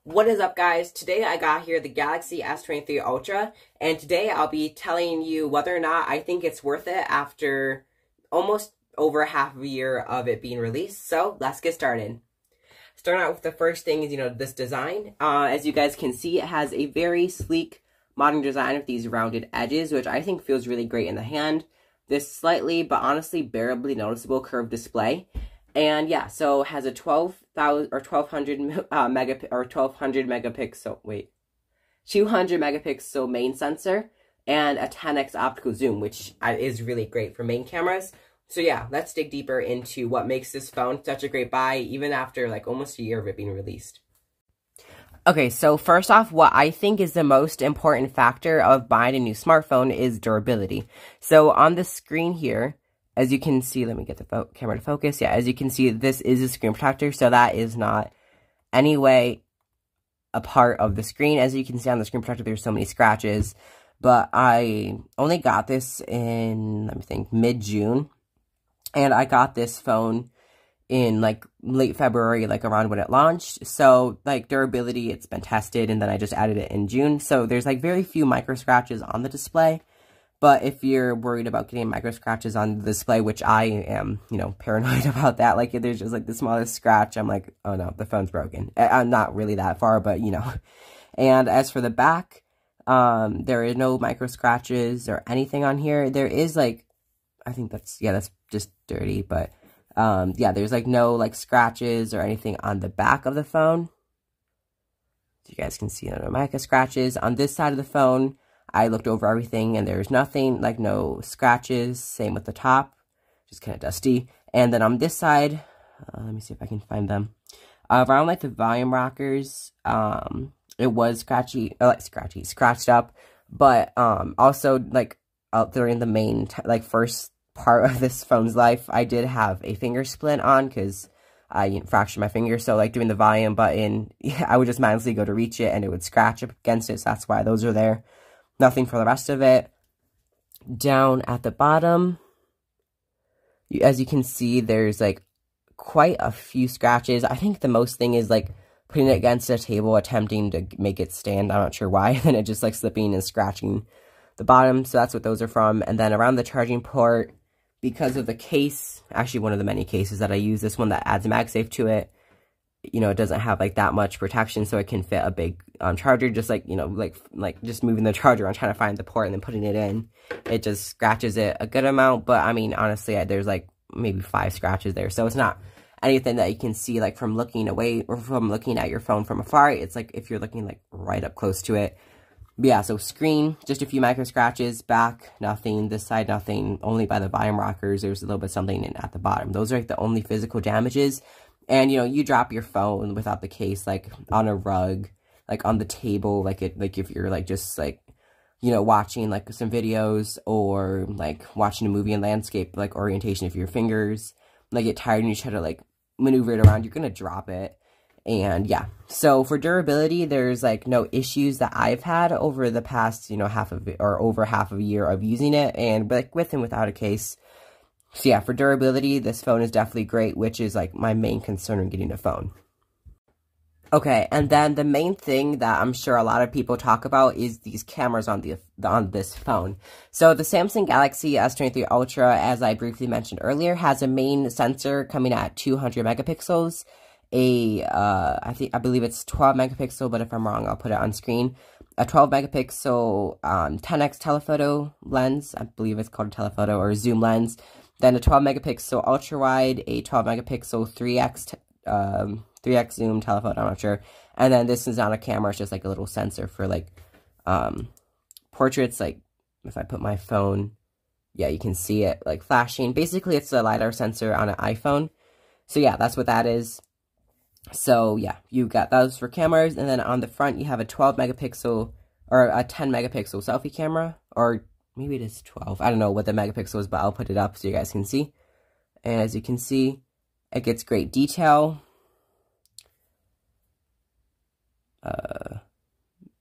What is up, guys? Today I got here the Galaxy S23 Ultra, and today I'll be telling you whether or not I think it's worth it after almost over half a year of it being released. So let's get started. Starting out with the first thing is, this design. As you guys can see, it has a very sleek, modern design with these rounded edges, which I think feels really great in the hand. This slightly, but honestly barely noticeable curved display. And yeah, so it has a 200 megapixel main sensor and a 10x optical zoom, which is really great for main cameras. So yeah, let's dig deeper into what makes this phone such a great buy, even after like almost a year of it being released. Okay, so first off, what I think is the most important factor of buying a new smartphone is durability. So on the screen here, as you can see, let me get the camera to focus. Yeah, as you can see, this is a screen protector, so that is not any way a part of the screen. As you can see on the screen protector, there's so many scratches. But I only got this in, let me think, mid-June. And I got this phone in, like, late February, like, around when it launched. So, like, durability, it's been tested, and then I just added it in June. So, there's, like, very few micro scratches on the display. But if you're worried about getting micro scratches on the display, which I am, paranoid about that, like, if there's just, like, the smallest scratch, I'm like, oh, no, the phone's broken. I'm not really that far, but, And as for the back, there is no micro scratches or anything on here. There is, like, I think that's just dirty, but, yeah, there's, like, no, like, scratches or anything on the back of the phone. So you guys can see no micro scratches. On this side of the phone, I looked over everything, and there's nothing, like, no scratches. Same with the top, just kind of dusty. And then on this side, let me see if I can find them. Around, like, the volume rockers, it was scratched up. But, also, like, during the main, first part of this phone's life, I did have a finger splint on, because I fractured my finger. So, like, doing the volume button, I would just mindlessly go to reach it, and it would scratch up against it, so that's why those are there. Nothing for the rest of it. Down at the bottom, as you can see, there's, like, quite a few scratches. I think the most thing is, like, putting it against a table, attempting to make it stand. I'm not sure why. And it just, like, slipping and scratching the bottom. So that's what those are from. And then around the charging port, because of the case, actually one of the many cases that I use, this one that adds MagSafe to it, it doesn't have, like, that much protection, so it can fit a big charger, just, like, like just moving the charger around, trying to find the port and then putting it in. It just scratches it a good amount, but, I mean, honestly, there's, like, maybe 5 scratches there, so it's not anything that you can see, like, from looking away or from looking at your phone from afar. It's, like, if you're looking, like, right up close to it. But yeah, so screen, just a few micro scratches. Back, nothing. This side, nothing. Only by the volume rockers, there's a little bit something at the bottom. Those are, like, the only physical damages. And, you drop your phone without the case, like, on a rug, like, on the table, like, if you're, like, just, like, watching, like, some videos, or, like, watching a movie in landscape, like, orientation, if your fingers, like, get tired and you try to, like, maneuver it around, you're gonna drop it. And, yeah. So, for durability, there's, like, no issues that I've had over the past, over half of a year of using it, and, like, with and without a case. So yeah, for durability, this phone is definitely great, which is, like, my main concern when getting a phone. Okay, and then the main thing that I'm sure a lot of people talk about is these cameras on this phone. So the Samsung Galaxy S23 Ultra, as I briefly mentioned earlier, has a main sensor coming at 200 megapixels. I believe it's 12 megapixel, but if I'm wrong, I'll put it on screen. A 12 megapixel 10x telephoto lens, I believe it's called a telephoto or zoom lens. Then a 12 megapixel ultra wide, a 12 megapixel 3x zoom telephoto, I'm not sure. And then this is not a camera, it's just, like, a little sensor for, like, portraits. Like, if I put my phone, yeah, you can see it, like, flashing. Basically, it's a LiDAR sensor on an iPhone. So yeah, that's what that is. So yeah, you got those for cameras. And then on the front, you have a 12 megapixel or a 10 megapixel selfie camera, or maybe it is 12. I don't know what the megapixel is, but I'll put it up so you guys can see. And as you can see, it gets great detail.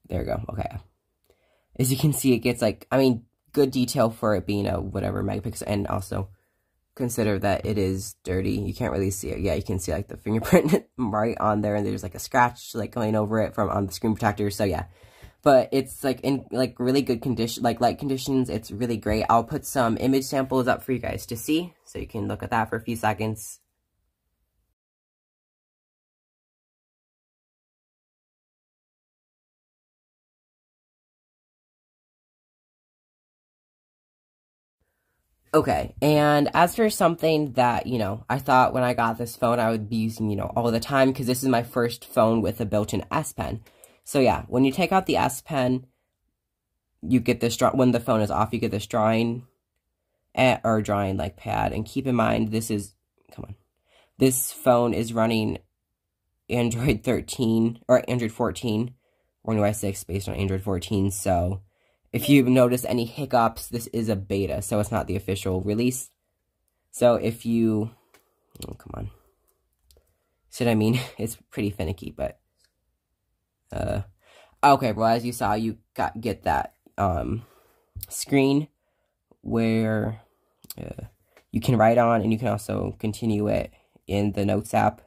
There we go. Okay. As you can see, it gets, like, good detail for it being a whatever megapixel, and also consider that it is dirty. You can't really see it. Yeah, you can see like the fingerprint right on there, and there's like a scratch like going over it from on the screen protector. So yeah, but it's like in like really good condition, like light conditions. It's really great. I'll put some image samples up for you guys to see, so you can look at that for a few seconds. Okay, and as for something that, you know, I thought when I got this phone I would be using, you know, all the time, because this is my first phone with a built-in S Pen. So yeah, when you take out the S Pen, you get this, when the phone is off, you get this drawing, or drawing, like, pad. And keep in mind, this is, come on, this phone is running Android 13, or Android 14, or One UI 6 based on Android 14, so if you notice any hiccups, this is a beta, so it's not the official release. So if you, oh, come on. See what I mean? It's pretty finicky, but, okay, well, as you saw, you get that, screen where, you can write on, and you can also continue it in the Notes app.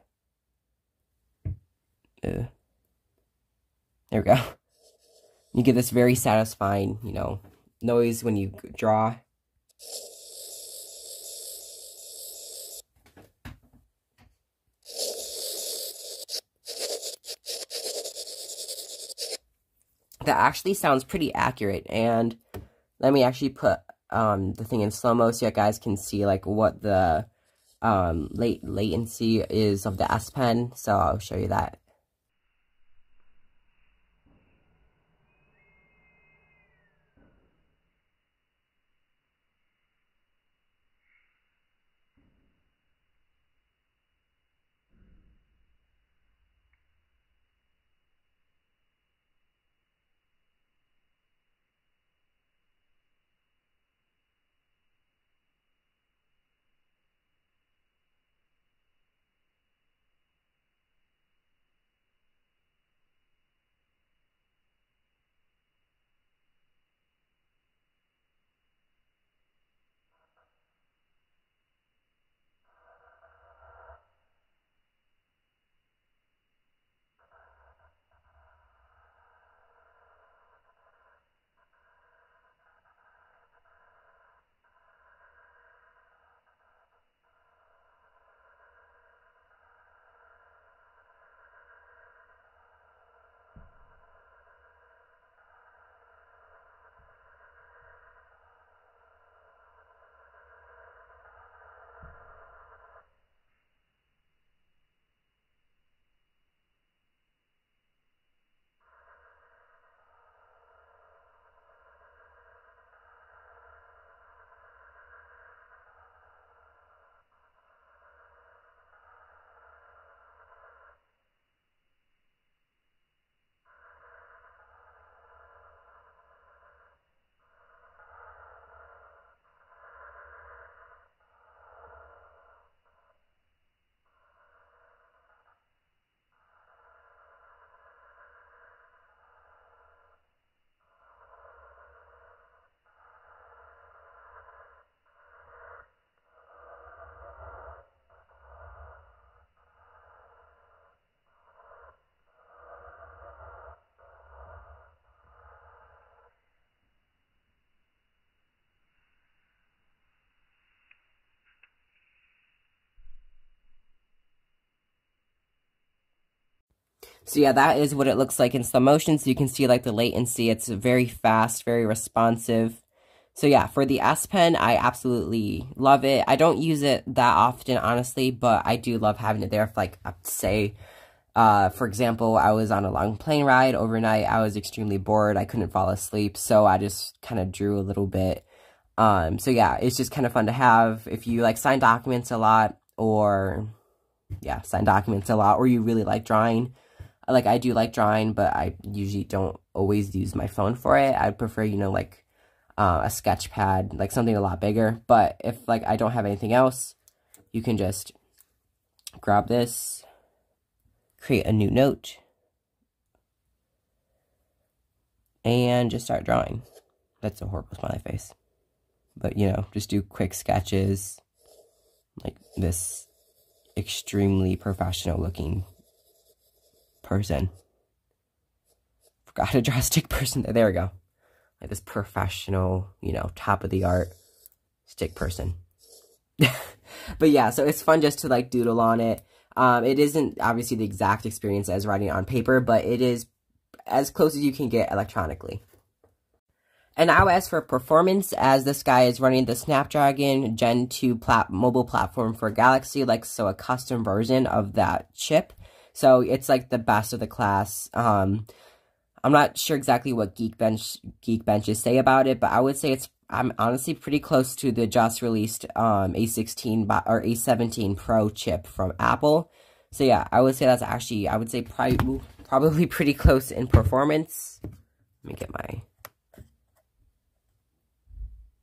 There we go. You get this very satisfying, you know, noise when you draw. That actually sounds pretty accurate, and let me actually put the thing in slow-mo so you guys can see like what the latency is of the S Pen, so I'll show you that. So yeah, that is what it looks like in slow motion. So you can see like the latency. It's very fast, very responsive. So yeah, for the S Pen, I absolutely love it. I don't use it that often, honestly, but I do love having it there. If like, say, for example, I was on a long plane ride overnight. I was extremely bored. I couldn't fall asleep, so I just kind of drew a little bit. So yeah, it's just kind of fun to have if you like sign documents a lot, or yeah, sign documents a lot, or you really like drawing. Like, I do like drawing, but I usually don't always use my phone for it. I'd prefer, you know, like, a sketch pad, like something a lot bigger. But if, like, I don't have anything else, you can just grab this, create a new note, and just start drawing. That's a horrible smiley face. But, you know, just do quick sketches. like this extremely professional looking person. Forgot to draw a stick person. There we go. Like this professional, you know, top of the art stick person. But yeah, so it's fun just to like doodle on it. It isn't obviously the exact experience as writing on paper, but it is as close as you can get electronically. And now as for performance, as this guy is running the Snapdragon Gen 2 mobile platform for Galaxy, like so a custom version of that chip. So it's like the best of the class. I'm not sure exactly what Geekbenches say about it, but I would say I'm honestly pretty close to the just released A16 or A17 Pro chip from Apple. So yeah, I would say that's actually, I would say probably pretty close in performance. Let me get my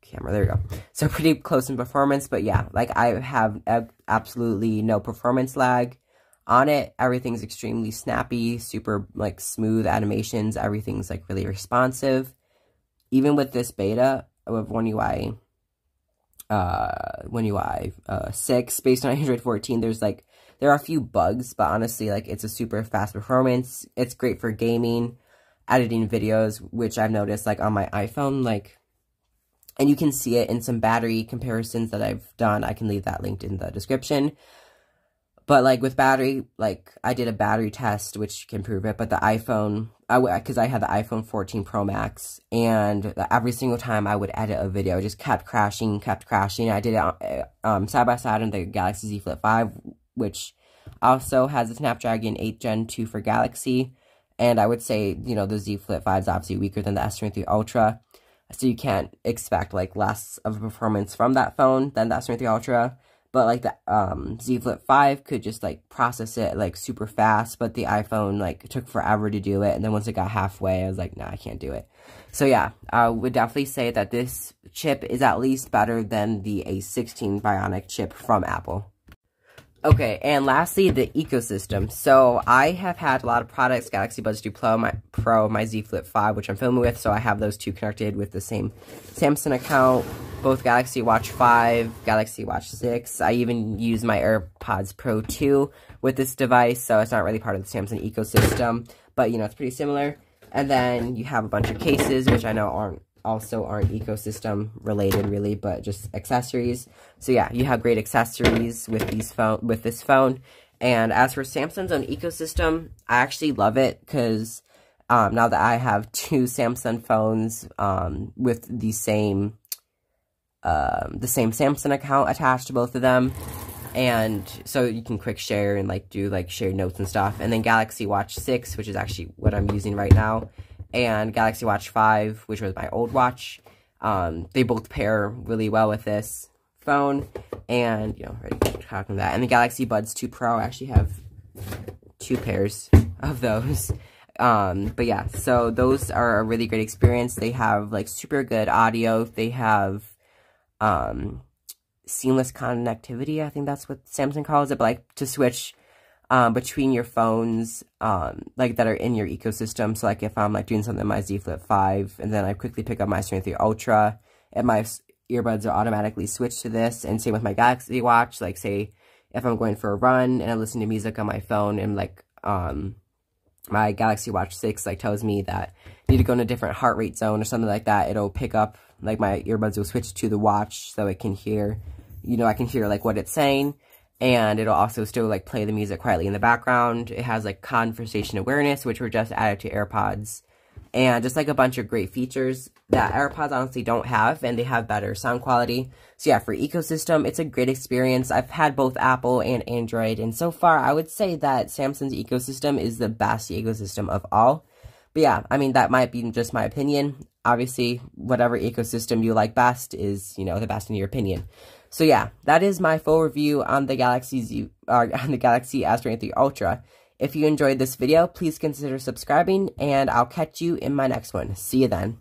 camera, there we go. So pretty close in performance, but yeah, like I have absolutely no performance lag on it. Everything's extremely snappy, super like smooth animations. Everything's like really responsive. Even with this beta of One UI 6 based on Android 14, there are a few bugs, but honestly, like it's a super fast performance. It's great for gaming, editing videos, which I've noticed like on my iPhone, like, and you can see it in some battery comparisons that I've done. I can leave that linked in the description. But, like, with battery, like, I did a battery test, which can prove it, but the iPhone, because I had the iPhone 14 Pro Max, and every single time I would edit a video, it just kept crashing. I did it side by side on the Galaxy Z Flip 5, which also has the Snapdragon 8 Gen 2 for Galaxy, and I would say, you know, the Z Flip 5 is obviously weaker than the S23 Ultra, so you can't expect, like, less of a performance from that phone than the S23 Ultra. But, like, the Z Flip 5 could just, like, process it, like, super fast. But the iPhone, like, it took forever to do it. And then once it got halfway, I was like, nah, I can't do it. So, yeah, I would definitely say that this chip is at least better than the A16 Bionic chip from Apple. Okay, and lastly, the ecosystem. So, I have had a lot of products, Galaxy Buds 2 Pro, my Z Flip 5, which I'm filming with, so I have those two connected with the same Samsung account, both Galaxy Watch 5, Galaxy Watch 6. I even use my AirPods Pro 2 with this device, so it's not really part of the Samsung ecosystem, but, you know, it's pretty similar. And then you have a bunch of cases, which I know aren't ecosystem related really, but just accessories. So yeah, you have great accessories with this phone. And as for Samsung's own ecosystem, I actually love it because now that I have two Samsung phones with the same Samsung account attached to both of them, and so you can quick share and like do like shared notes and stuff. And then Galaxy Watch 6, which is actually what I'm using right now, and Galaxy Watch 5, which was my old watch. They both pair really well with this phone, and, you know, already talking that. And the Galaxy Buds 2 Pro, I actually have two pairs of those. But yeah, so those are a really great experience. They have, like, super good audio. They have, seamless connectivity, I think that's what Samsung calls it, but, like, to switch between your phones, like, that are in your ecosystem. So, like, if I'm, like, doing something on my Z Flip 5, and then I quickly pick up my S23 Ultra, and my earbuds are automatically switched to this, and same with my Galaxy Watch. Like, say, if I'm going for a run, and I listen to music on my phone, and, like, my Galaxy Watch 6, like, tells me that I need to go in a different heart rate zone, or something like that, it'll pick up, like, my earbuds will switch to the watch, so it can hear, you know, I can hear, like, what it's saying. And it'll also still, like, play the music quietly in the background. It has, like, conversation awareness, which were just added to AirPods. And just, like, a bunch of great features that AirPods honestly don't have, and they have better sound quality. So, yeah, for ecosystem, it's a great experience. I've had both Apple and Android, and so far, I would say that Samsung's ecosystem is the best ecosystem of all. But, yeah, I mean, that might be just my opinion. Obviously, whatever ecosystem you like best is, you know, the best in your opinion. So yeah, that is my full review on the Galaxy S23 Ultra. If you enjoyed this video, please consider subscribing, and I'll catch you in my next one. See you then.